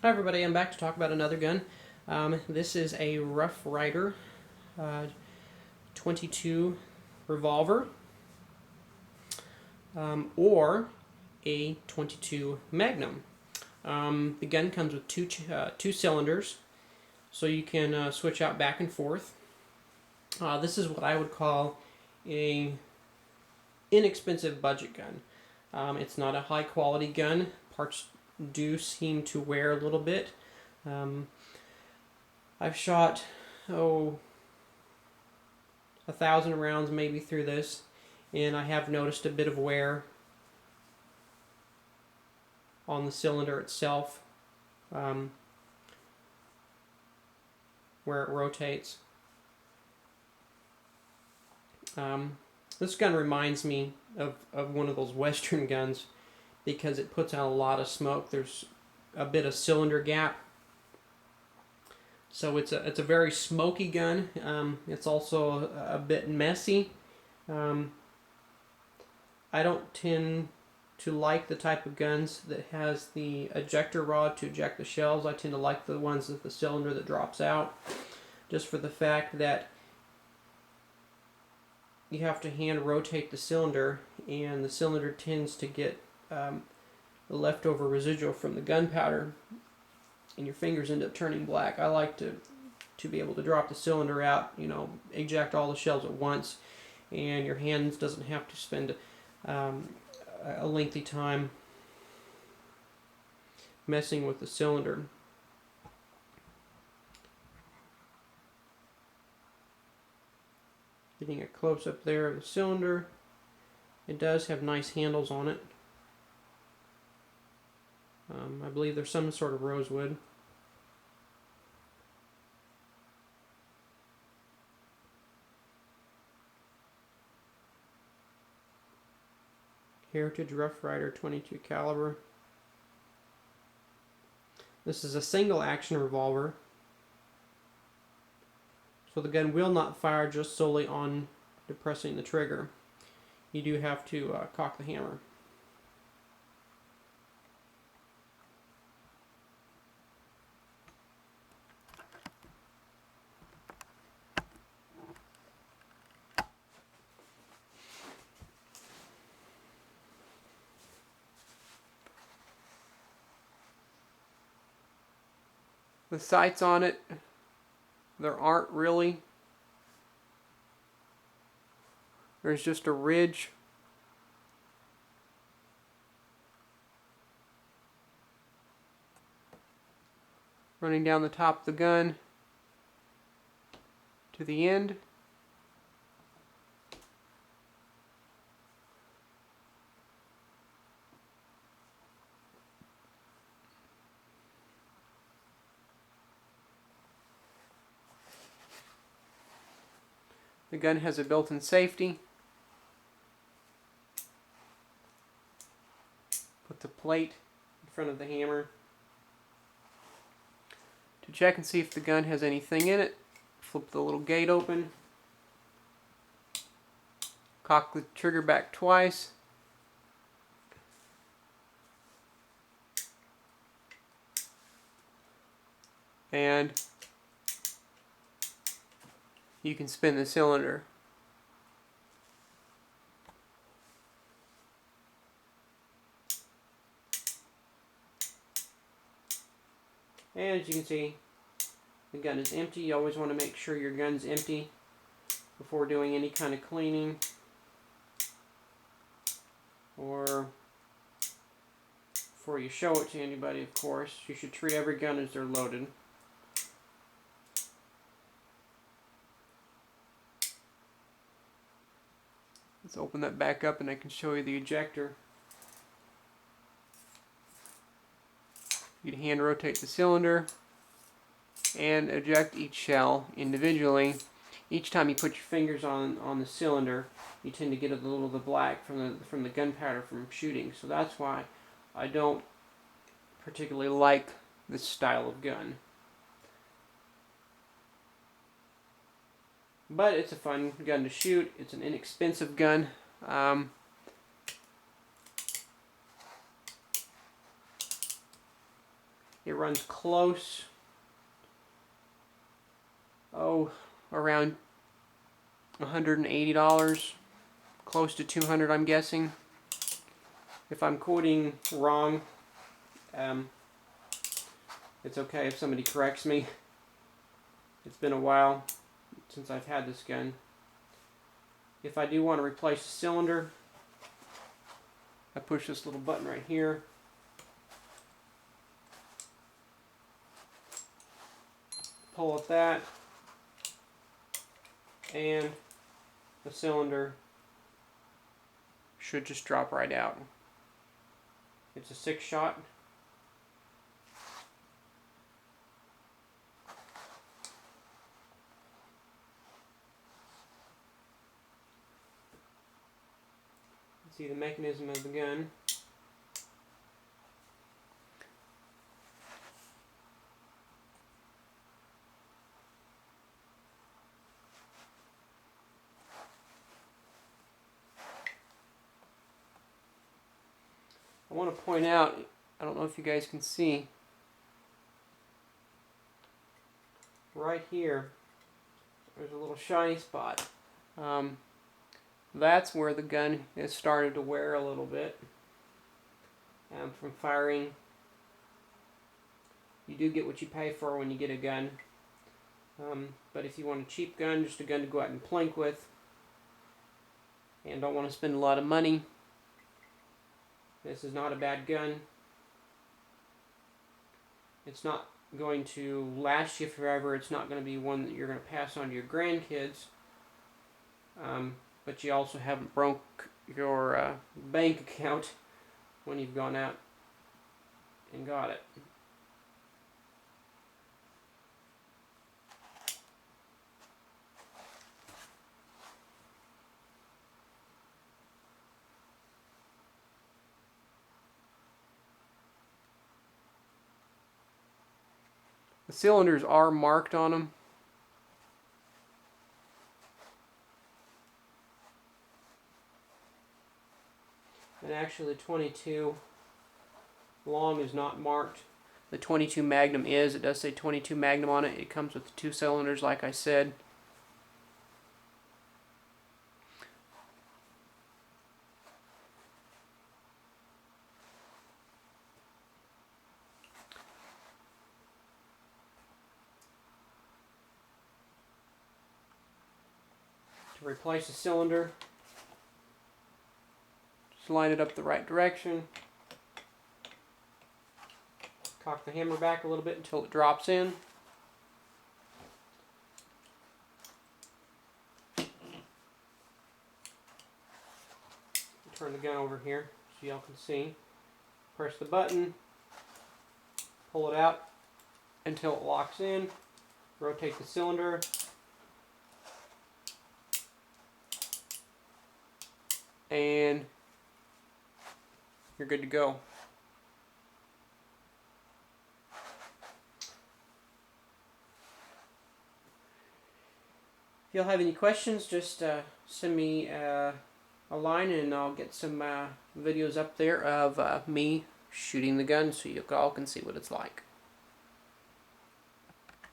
Hi everybody, I'm back to talk about another gun. This is a Rough Rider 22 revolver or a 22 Magnum. The gun comes with two cylinders, so you can switch out back and forth. This is what I would call a inexpensive budget gun. It's not a high quality gun. Parts do seem to wear a little bit. I've shot 1,000 rounds maybe through this, and I have noticed a bit of wear on the cylinder itself where it rotates. This gun reminds me of one of those Western guns because it puts out a lot of smoke. There's a bit of cylinder gap, so it's a very smoky gun. It's also a bit messy. I don't tend to like the type of guns that has the ejector rod to eject the shells. I tend to like the ones with the cylinder that drops out, just for the fact that you have to hand rotate the cylinder, and the cylinder tends to get the leftover residual from the gunpowder, and your fingers end up turning black. I like to be able to drop the cylinder out, eject all the shells at once, and your hands doesn't have to spend a lengthy time messing with the cylinder. Getting a close up there of the cylinder. It does have nice handles on it. I believe there's some sort of rosewood. Heritage Rough Rider 22 caliber. This is a single action revolver, so the gun will not fire just solely on depressing the trigger. You do have to cock the hammer. The sights on it, there aren't really. There's just a ridge running down the top of the gun to the end. The gun has a built-in safety. Put the plate in front of the hammer. To check and see if the gun has anything in it, flip the little gate open. Cock the trigger back twice. And you can spin the cylinder. And as you can see, the gun is empty. You always want to make sure your gun's empty before doing any kind of cleaning or before you show it to anybody, of course. You should treat every gun as they're loaded. Let's open that back up and I can show you the ejector. You can hand rotate the cylinder and eject each shell individually. Each time you put your fingers on the cylinder, you tend to get a little of the black from the gunpowder from shooting. So that's why I don't particularly like this style of gun. But it's a fun gun to shoot. It's an inexpensive gun. It runs close, around $180, close to $200, I'm guessing. If I'm quoting wrong, it's okay if somebody corrects me. It's been a while since I've had this gun. If I do want to replace the cylinder, I push this little button right here. Pull at that, and the cylinder should just drop right out. It's a 6-shot. See the mechanism of the gun. I want to point out, I don't know if you guys can see, right here, there's a little shiny spot. That's where the gun has started to wear a little bit from firing. You do get what you pay for when you get a gun. But if you want a cheap gun, just a gun to go out and plink with, and don't want to spend a lot of money, this is not a bad gun. It's not going to last you forever. It's not going to be one that you're going to pass on to your grandkids. But you also haven't broke your bank account when you've gone out and got it. The cylinders are marked on them. And actually 22 long is not marked. The 22 Magnum is. It does say 22 Magnum on it. It comes with 2 cylinders, like I said. To replace the cylinder, just line it up the right direction. Cock the hammer back a little bit until it drops in. Turn the gun over here so y'all can see. Press the button, pull it out until it locks in. Rotate the cylinder. And you're good to go. If y'all have any questions, just send me a line and I'll get some videos up there of me shooting the gun so you all can see what it's like.